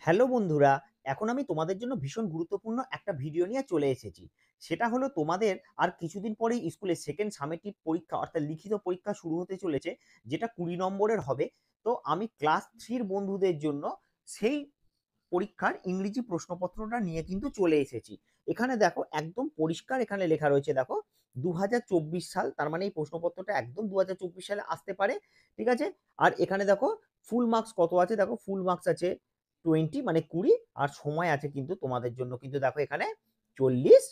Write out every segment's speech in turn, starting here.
Hello বন্ধুরা, এখন আমি তোমাদের জন্য ভীষণ গুরুত্বপূর্ণ একটা ভিডিও নিয়ে চলে এসেছি। সেটা হলো তোমাদের আর কিছুদিন পরেই স্কুলে সেকেন্ড সামেটিভ পরীক্ষা অর্থাৎ লিখিত পরীক্ষা শুরু হতে চলেছে, যেটা ২০ নম্বরের হবে। তো আমি ক্লাস 3 র বন্ধুদের জন্য সেই পরীক্ষার ইংরেজি প্রশ্নপত্রটা নিয়ে কিন্তু চলে এসেছি। এখানে দেখো একদম পরিষ্কার এখানে লেখা রয়েছে দেখো ২০২৪ সাল, তার মানে এই প্রশ্নপত্রটা একদম ২০২৪ সালে আসতে পারে। ঠিক আছে? আর এখানে দেখো ফুল মার্কস কত আছে, দেখো ফুল মার্কস আছে 20 মানে 20, আর সময় আছে কিন্তু তোমাদের জন্য কিন্তু দেখো এখানে 40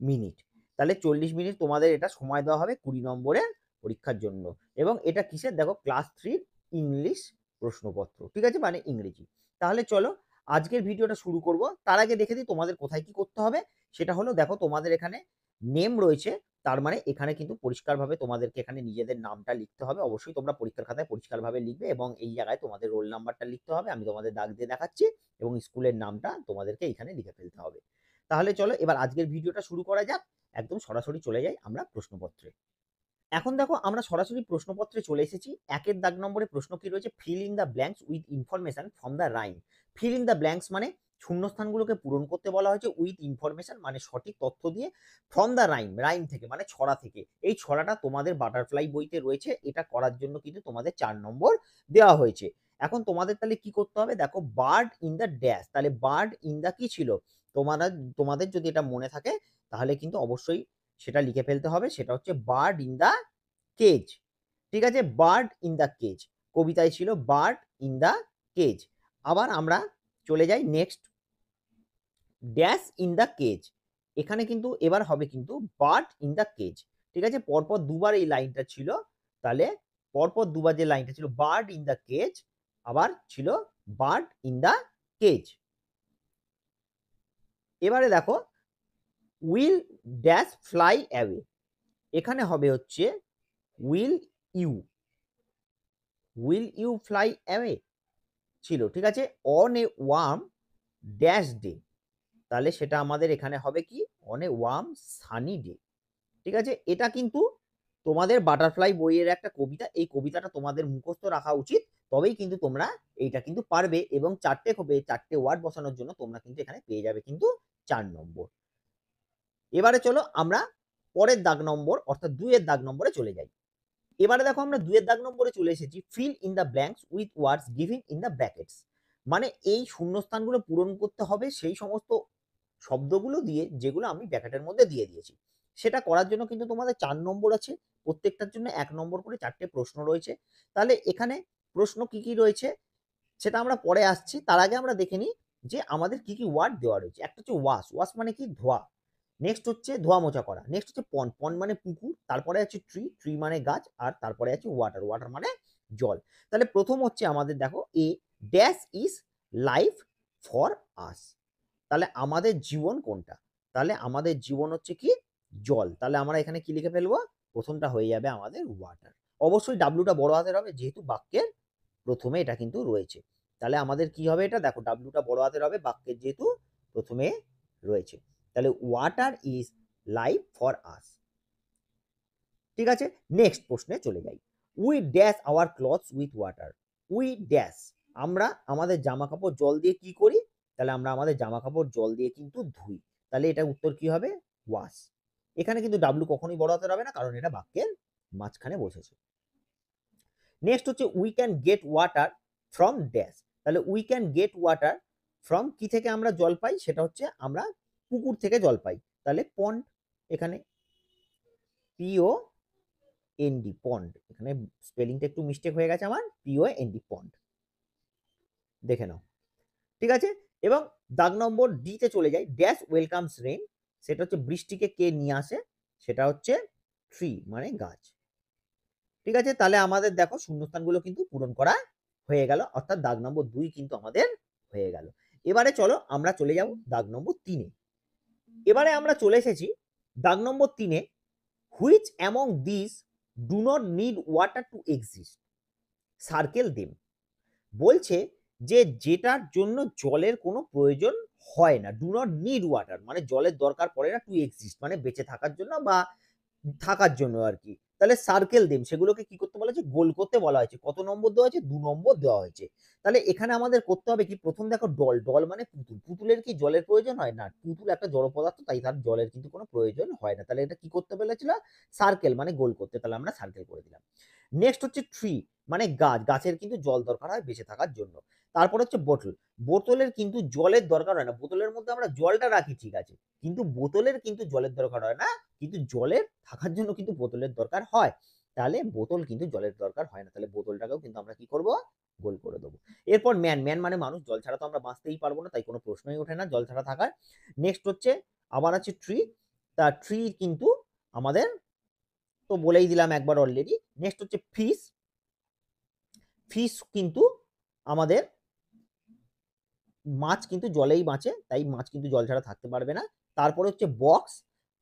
মিনিট। তাহলে 40 মিনিট তোমাদের এটা সময় দেওয়া হবে 20 নম্বরের পরীক্ষার জন্য। এবং এটা কিসের দেখো ক্লাস 3 ইংলিশ প্রশ্নপত্র। ঠিক আছে? মানে ইংরেজি। তাহলে চলো আজকের ভিডিওটা শুরু করব। তার আগে দেখে দিই তোমাদের কোথায় কি করতে হবে। সেটা হলো দেখো তোমাদের এখানে নেম রয়েছে, তার মানে এখানে কিন্তু পরিষ্কারভাবে তোমাদেরকে এখানে নিজেদের নামটা লিখতে হবে। অবশ্যই তোমরা পরীক্ষার খাতায় পরিষ্কারভাবে লিখবে এবং এই জায়গায় তোমাদের রোল নাম্বারটা লিখতে হবে। আমি তোমাদের দাগ দিয়ে দেখাচ্ছি এবং স্কুলের নামটা তোমাদেরকে এখানে লিখে ফেলতে হবে। তাহলে চলো এবার আজকের ভিডিওটা শুরু করা যাক। একদম সরাসরি চলে যাই আমরা প্রশ্নপত্রে। এখন দেখো আমরা সরাসরি প্রশ্নপত্রে চলে এসেছি। ১ দাগ নম্বরে প্রশ্ন কি রয়েছে? Fill in the blanks with information from the rhyme. Fill in the blanks মানে শূন্যস্থানগুলোকে পূরণ করতে বলা হয়েছে উইথ ইনফরমেশন মানে সঠিক তথ্য দিয়ে, ফ্রম দ্য রাইম রাইম থেকে মানে ছড়া থেকে। এই ছড়াটা তোমাদের বাটারফ্লাই বইতে রয়েছে। এটা করার জন্য কিন্তু তোমাদের ৪ নম্বর দেওয়া হয়েছে। এখন তোমাদের তাহলে কি করতে হবে? দেখো বার্ড ইন দ্য ড্যাশ, তাহলে বার্ড ইন দ্য কি ছিল? তোমাদের তোমাদের যদি এটা মনে থাকে তাহলে কিন্তু অবশ্যই সেটা লিখে ফেলতে হবে। সেটা হচ্ছে বার্ড ইন দ্য কেজ। ঠিক আছে? Bird in the cage. কবিতায় ছিল বার্ড ইন দ্য কেজ। আবার আমরা চলে যাই next, dash in the cage. এখানে কিন্তু এবার হবে কিন্তু বার্ড ইন দ্য কেজ। ঠিক আছে? পরপর দুবার এই লাইনটা ছিল। তাহলে পরপর দুবার যে লাইনটা ছিল বার্ড ইন দ্য কেজ, আবার ছিল বার্ড ইন দ্য কেজ। এবারে দেখো উইল ড্যাশ ফ্লাই অ্যাওয়ে। এখানে হবে হচ্ছে will you, will you fly away ছিল। ঠিক আছে? On a warm dash day, তাহলে সেটা আমাদের এখানে হবে কি? On a warm sunny day. ঠিক আছে? এটা কিন্তু তোমাদের বাটারফ্লাই বইয়ের একটা কবিতা। এই কবিতাটা তোমাদের মুখস্থ রাখা উচিত। তবেই কিন্তু তোমরা এইটা কিন্তু পারবে এবং ৪টে হবে, ৪টে ওয়ার্ড বসানোর জন্য তোমরা কিন্তু এখানে পেয়ে যাবে কিন্তু ৪ নম্বর। এবারে চলো আমরা পরের দাগ নম্বর অর্থাৎ ২ এর দাগ নম্বরে চলে যাই। এবারে দেখো আমরা ২ এর দাগ নম্বরে চলে এসেছি। Feel in the blanks with words giving in the brackets. মানে এই শূন্যস্থানগুলো পূরণ করতে হবে সেই সমস্ত শব্দগুলো দিয়ে যেগুলো আমি ব্র্যাকেটের মধ্যে দিয়ে দিয়েছি। সেটা করার জন্য কিন্তু তোমাদের ৪ নম্বর আছে। প্রত্যেকটার জন্য ১ নম্বর করে ৪টে প্রশ্ন রয়েছে। তাহলে এখানে প্রশ্ন কি, কি রয়েছে সেটা আমরা পরে আসছি। তার আগে আমরা দেখে নিই যে আমাদের কি, কি ওয়ার্ড দেওয়া রয়েছে। একটা হচ্ছে ওয়াশ, ওয়াশ মানে কি? ধোয়া। নেক্সট হচ্ছে ধোয়া মোছা করা। নেক্সট হচ্ছে পন্ড, পন্ড মানে পুকুর। তারপরে আছে ট্রি, ট্রি মানে গাছ। আর তারপরে আছে ওয়াটার, ওয়াটার মানে জল। তাহলে প্রথম হচ্ছে আমাদের দেখো a dash is life for us. তাহলে আমাদের জীবন কোনটা? তাহলে আমাদের জীবন হচ্ছে কি? জল। তাহলে আমরা এখানে কি লিখে ফেলবো? প্রথমটা হয়ে যাবে আমাদের ওয়াটার। অবশ্যই ডাব্লুটা বড় হাতের হবে যেহেতু বাক্যের প্রথমে এটা কিন্তু রয়েছে। তাহলে আমাদের কি হবে? এটা দেখো ডাব্লুটা বড় হাতের হবে বাক্যের যেহেতু প্রথমে রয়েছে। তাহলে ওয়াটার ইজ লাইফ ফর আস। ঠিক আছে? নেক্সট প্রশ্নে চলে যাই। We dash our clothes with water. We dash, আমরা আমাদের জামা কাপড় জল দিয়ে কি করি? তাহলে আমরা আমাদের জামা কাপড় জল দিয়ে কিন্তু ধুই। তাহলে এটা উত্তর কি হবে? ওয়াশ। এখানে কিন্তু ডাব্লু কখনোই বড় হাতের হবে না, কারণ এটা বাক্যের মাঝখানে বসেছে। নেক্সট হচ্ছে we can get water from dash. তাহলে we can get water from কি থেকে আমরা জল পাই? সেটা হচ্ছে আমরা পুকুর থেকে জল পাই। তাহলে পন্ড, এখানে পিও এনডি পন্ড, এখানে স্পেলিংটা একটু মিস্টেক হয়ে গেছে আমার, পিও এনডি পন্ড, দেখে নাও। ঠিক আছে? এবং দাগ নম্বর ডি তে চলে যাই। ড্যাশ ওয়েলকামস রেইন, সেটা হচ্ছে বৃষ্টিকে কে নিয়ে আসে? সেটা হচ্ছে ট্রি মানে গাছ। ঠিক আছে? তাহলে আমাদের দেখো শূন্যস্থানগুলো কিন্তু পূরণ করা হয়ে গেল, অর্থাৎ দাগ নম্বর ২ কিন্তু আমাদের হয়ে গেল। এবারে চলো আমরা চলে যাব দাগ নম্বর ৩ এ। এবারে আমরা চলে এসেছি দাগ নম্বর ৩ এ। Which among this do not need water to exist, circle them. বলছে যে যেটার জন্য জলের কোনো প্রয়োজন হয় না, ডু নট নিড ওয়াটার মানে জলের দরকার পড়ে না, টু এক্সিস্ট মানে বেঁচে থাকার জন্য বা থাকার জন্য আর কি। তাহলে সার্কেল দেম, সেগুলোকে কি করতে বলা হয়েছে? গোল করতে বলা হয়েছে। কত নম্বর দেওয়া হয়েছে? 2 নম্বর দেওয়া হয়েছে। তাহলে এখানে আমাদের করতে হবে কি? প্রথম দেখো ডল, ডল মানে পুতুল। পুতুলের কি জলের প্রয়োজন হয়? না। পুতুল একটা জড় পদার্থ, তাই তার জলের কিন্তু কোনো প্রয়োজন হয় না। তাহলে এটা কি করতে বলেছিল? সার্কেল মানে গোল করতে। তাহলে আমরা সার্কেল করে দিলাম। নেক্সট হচ্ছে ট্রি মানে গাছ। গাছের কিন্তু জল দরকার হয় বেঁচে থাকার জন্য। তারপর হচ্ছে বোতল। বোতলের কিন্তু জলের দরকার হয় না। বোতলের মধ্যে আমরা জলটা রাখি ঠিক আছে। কিন্তু বোতলের কিন্তু জলের দরকার হয় না। কিন্তু জলের থাকার জন্য কিন্তু বোতলের দরকার হয়। তাহলে বোতল কিন্তু জলের দরকার হয় না। তাহলে বোতলটাকেও কিন্তু আমরা কি করব? গোল করে দেবো। এরপর ম্যান, ম্যান মানে মানুষ। জল ছাড়া তো আমরা বাঁচতেই পারবো না, তাই কোনো প্রশ্নই ওঠে না জল ছাড়া থাকার। নেক্সট হচ্ছে আবার আছে ট্রি। তা ট্রি কিন্তু আমাদের তো বলেই দিলাম একবার অলরেডি। নেক্সট হচ্ছে ফিশ। ফিশ কিন্তু আমাদের মাছ কিন্তু জলেই বাঁচে, তাই মাছ কিন্তু জল ছাড়া থাকতে পারবে না। তারপরে হচ্ছে বক্স।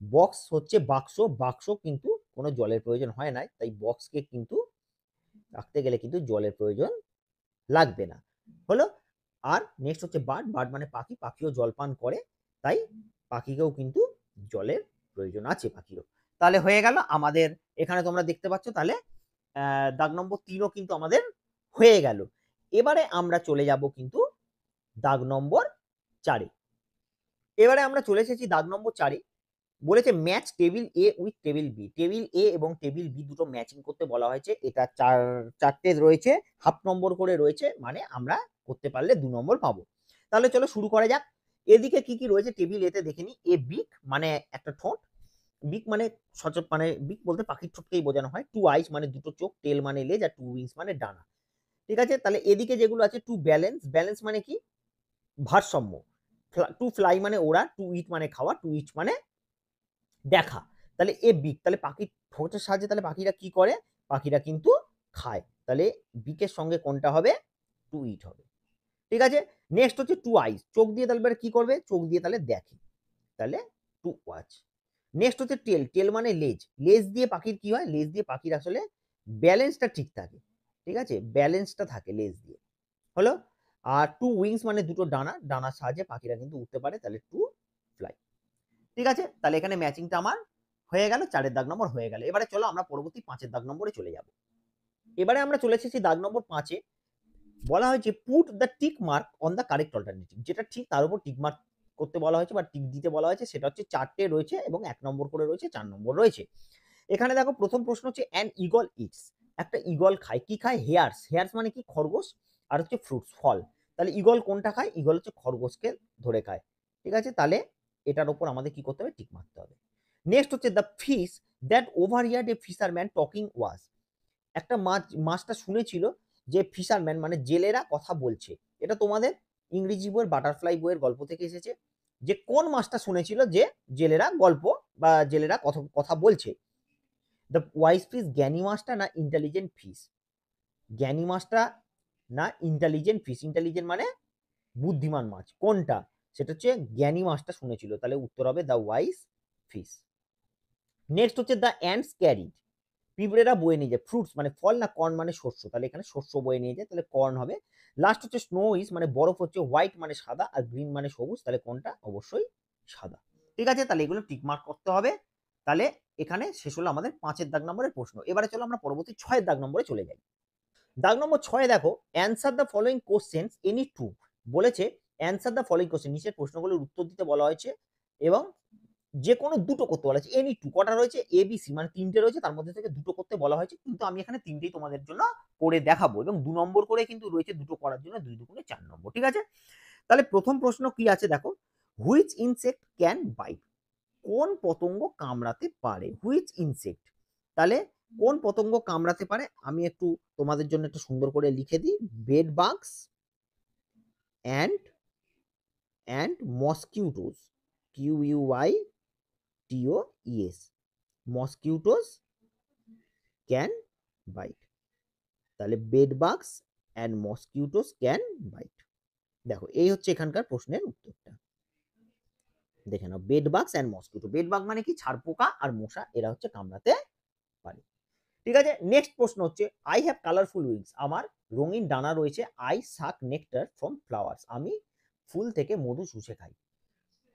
বক্স হচ্ছে বাক্স। বাক্স কিন্তু কোনো জলের প্রয়োজন হয় না, তাই বক্সকে কিন্তু রাখতে গেলে কিন্তু জলের প্রয়োজন লাগবে না। হলো। আর নেক্সট হচ্ছে বার্ড। বার্ড মানে পাখি। পাখিও জল পান করে, তাই পাখিকেও কিন্তু জলের প্রয়োজন আছে পাখিরও। তাহলে হয়ে গেল আমাদের। এখানে তোমরা দেখতে পাচ্ছ তাহলে দাগ নম্বর 3ও কিন্তু আমাদের হয়ে গেল। এবারে আমরা চলে যাব কিন্তু দাগ নম্বর 4-এ। এবারে আমরা চলে এসেছি দাগ নম্বর 4-এ। বলেছে match table A with table B. Table A এবং টেবিল বি দুটো ম্যাচিং করতে বলা হয়েছে। এটা চারটে রয়েছে, হাফ নম্বর করে রয়েছে, মানে আমরা করতে পারলে 2 নম্বর পাবো। তাহলে চলো শুরু করা যাক। এদিকে কি কি রয়েছে টেবিল এতে দেখে নি। এ বিক মানে একটা ঠোঁট। বিক মানে সচক মানে বিক বলতে পাখির ঠোঁটকেই বোঝানো হয়। 2 আইস মানে দুটো চোখ, টেল মানে লেজ, আর 2 উইংস মানে ডানা। ঠিক আছে। তাহলে এদিকে যেগুলো আছে 2 ব্যালেন্স। ব্যালেন্স মানে কি? ভারসাম্য। 2 ফ্লাই মানে ওড়া, 2 ইট মানে খাওয়া, 2 ইট মানে দেখা। তাহলে এ বিক, তাহলে পাখির ঠোঁটের সাহায্যে তাহলে পাখিরা কি করে? পাখিরা কিন্তু খায়। তাহলে বিকের সঙ্গে কোনটা হবে? 2 ইট হবে। ঠিক আছে। নেক্সট হচ্ছে 2 আইস। চোখ দিয়ে তাহলে কি করবে? চোখ দিয়ে তাহলে দেখে। তাহলে 2 ওয়াচ। নেক্সট হচ্ছে টেল। টেল মানে লেজ। লেজ দিয়ে পাখির কি হয়? লেজ দিয়ে পাখির আসলে ব্যালেন্সটা ঠিক থাকে। ঠিক আছে। ব্যালেন্সটা থাকে লেজ দিয়ে। হলো। আর 2 উইংস মানে দুটো ডানা। ডানার সাহায্যে পাখিরা কিন্তু উঠতে পারে। তাহলে 2 ফ্লাই। ঠিক আছে। তাহলে এখানে ম্যাচিংটা আমার হয়ে গেল। 4 এর দাগ নম্বর হয়ে গেল। এবারে চলো আমরা পরবর্তী 5 এর দাগ নম্বরে চলে যাব। এবারে আমরা চলে এসেছি দাগ নম্বর 5-এ। বলা হয়েছে put the tick mark on the correct alternative. যেটা ঠিক তার উপর টিক মার্ক করতে বলা হয়েছে বা টিক দিতে বলা হয়েছে। সেটা হচ্ছে 4টে রয়েছে এবং 1 নম্বর করে রয়েছে, 4 নম্বর রয়েছে। এখানে দেখো প্রথম প্রশ্ন হচ্ছে অ্যান ঈগল ইটস। একটা ঈগল খায়। কি খায়? হেয়ার্স। হেয়ার্স মানে কি? খরগোশ। আর হচ্ছে ফ্রুটস, ফল। তাহলে ঈগল কোনটা খায়? ঈগল হচ্ছে খরগোশকে ধরে খায়। ঠিক আছে। তাহলে এটার উপর আমাদের কি করতে হবে? টিক মারতে হবে। নেক্সট হচ্ছে the fish that overheard a fisherman talking was. একটা মাছটা শুনেছিল যে ফিশারম্যান মানে জেলেরা কথা বলছে। এটা তোমাদের ইংরেজি বইয়ের বাটারফ্লাই বইয়ের গল্প থেকে এসেছে। যে কোন মাছটা শুনেছিল যে জেলেরা গল্প বা জেলেরা কথা বলছে। দ্য ওয়াইজ ফিশ জ্ঞানী মাছটা না ইন্টেলিজেন্ট ফিশ? জ্ঞানী মাছটা না ইন্টেলিজেন্ট ফিশ? ইন্টেলিজেন্ট মানে বুদ্ধিমান মাছ। কোনটা? সেটা হচ্ছে জ্ঞানী মাছটা শুনেছিল। তাহলে উত্তর হবে দ্য ওয়াইজ ফিশ। নেক্সট হচ্ছে দ্য অ্যান্টস ক্যারিড। পিঁপড়েরা বয়ে নিয়ে যায়। ফ্রুটস মানে ফল না কর্ন মানে শস্য? তাহলে এখানে শস্য বয়ে নিয়ে যায়, তাহলে কর্ন হবে। লাস্ট হচ্ছে স্নো ইজ মানে বরফ হচ্ছে হোয়াইট মানে সাদা, আর গ্রিন মানে সবুজ। তাহলে কোনটা? অবশ্যই সাদা। ঠিক আছে। তাহলে এগুলো টিক মার্ক করতে হবে। তাহলে এখানে শেষ হলো আমাদের 5 এর দাগ নম্বরের প্রশ্ন। এবারে চলো আমরা পরবর্তী 6 এর দাগ নম্বরে চলে যাই। দাগ নম্বর 6 দেখো answer the following questions any true. বলেছে অ্যান্সার দ্য ফলোইং কোশ্চেন, নিচের প্রশ্নগুলোর উত্তর দিতে বলা হয়েছে এবং যে কোনো দুটো করতে বলা হয়েছে। এনি টু কটা রয়েছে? এ বি সি মানে 3টে রয়েছে, তার মধ্যে থেকে দুটো করতে বলা হয়েছে। কিন্তু আমি এখানে 3টেই তোমাদের জন্য করে দেখাবো এবং 2 নম্বর করে কিন্তু রয়েছে দুটো করার জন্য। 2 2 4 নম্বর। ঠিক আছে। তাহলে প্রথম প্রশ্ন কি আছে দেখো, হুইচ ইনসেক্ট ক্যান বাইট। কোন পতঙ্গ কামড়াতে পারে? Which insect. তাহলে কোন পতঙ্গ কামড়াতে পারে? আমি একটু তোমাদের জন্য একটু সুন্দর করে লিখে দিই। Bed bugs and mosquitoes. QUITOES। Mosquitoes can bite. তাহলে bed bugs and mosquitoes can bite. দেখো এই হচ্ছে এখানকার প্রশ্নের উত্তরটা। দেখে নাও, bed bugs and mosquito. Bed bug মানে কি? ছাড়পোকা আর মশা, এরা হচ্ছে কামড়াতে পারে। ঠিক আছে। নেক্সট প্রশ্ন হচ্ছে আই হ্যাভ কালারফুল উইংস। আমার রঙিন ডানা রয়েছে। I suck nectar from flowers. আমি ফুল থেকে মধু চুষে খাই।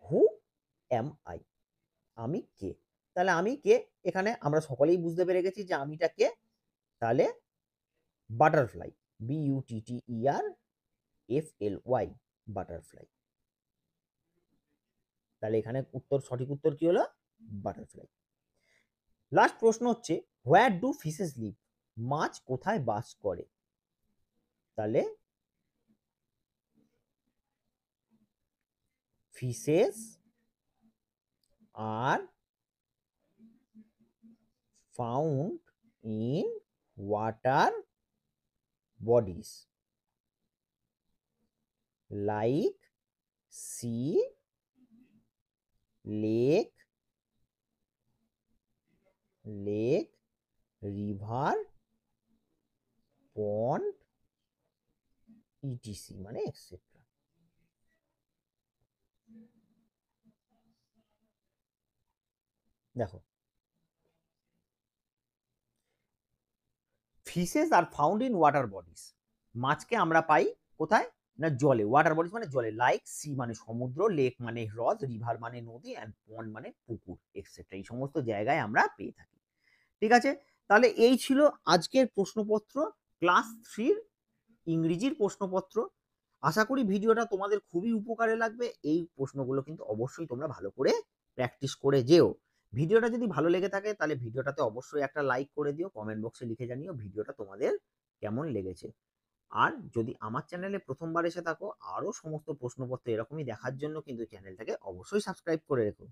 Who am I. আমি কে? তাহলে আমি কে? এখানে আমরা সকলেই বুঝতে পেরে গেছি যে আমিটা কে? তাহলে বাটারফ্লাই, BUTTERFLY, বাটারফ্লাই। তাহলে এখানে সঠিক উত্তর কি হলো? বাটারফ্লাই। লাস্ট প্রশ্ন হচ্ছে হোয়ার ডু ফিশেস লিভ? মাছ কোথায় বাস করে? তাহলে fishes are found in water bodies like sea, lake, river, pond, etc. মানে এক্সেট্রা। দেখো, fishes are found in water bodies, মাছকে আমরা পাই কোথায়? না জলে। ওয়াটার বডিজ মানে জলে, লাইক সি মানে সমুদ্র, লেক মানে হ্রদ, রিভার মানে নদী, অ্যান্ড পন্ড মানে পুকুর, এক্সেট্রা। এই সমস্ত জায়গায় আমরা পেয়ে থাকি। ঠিক আছে, তাহলে এই ছিল আজকের প্রশ্নপত্র, ক্লাস 3 ইংরেজির প্রশ্নপত্র। আশা করি ভিডিওটা তোমাদের খুবই উপকারে লাগবে। এই প্রশ্নগুলো কিন্তু অবশ্যই তোমরা ভালো করে প্র্যাকটিস করে যেও। ভিডিওটা যদি ভালো লেগে থাকে তাহলে ভিডিওটাতে অবশ্যই একটা লাইক করে দিও, কমেন্ট বক্সে লিখে জানিও ভিডিওটা তোমাদের কেমন লেগেছে। আর যদি আমার চ্যানেলে প্রথমবার এসে থাকো, আরও সমস্ত প্রশ্নপত্র এরকমই দেখার জন্য কিন্তু চ্যানেলটাকে অবশ্যই সাবস্ক্রাইব করে রেখো।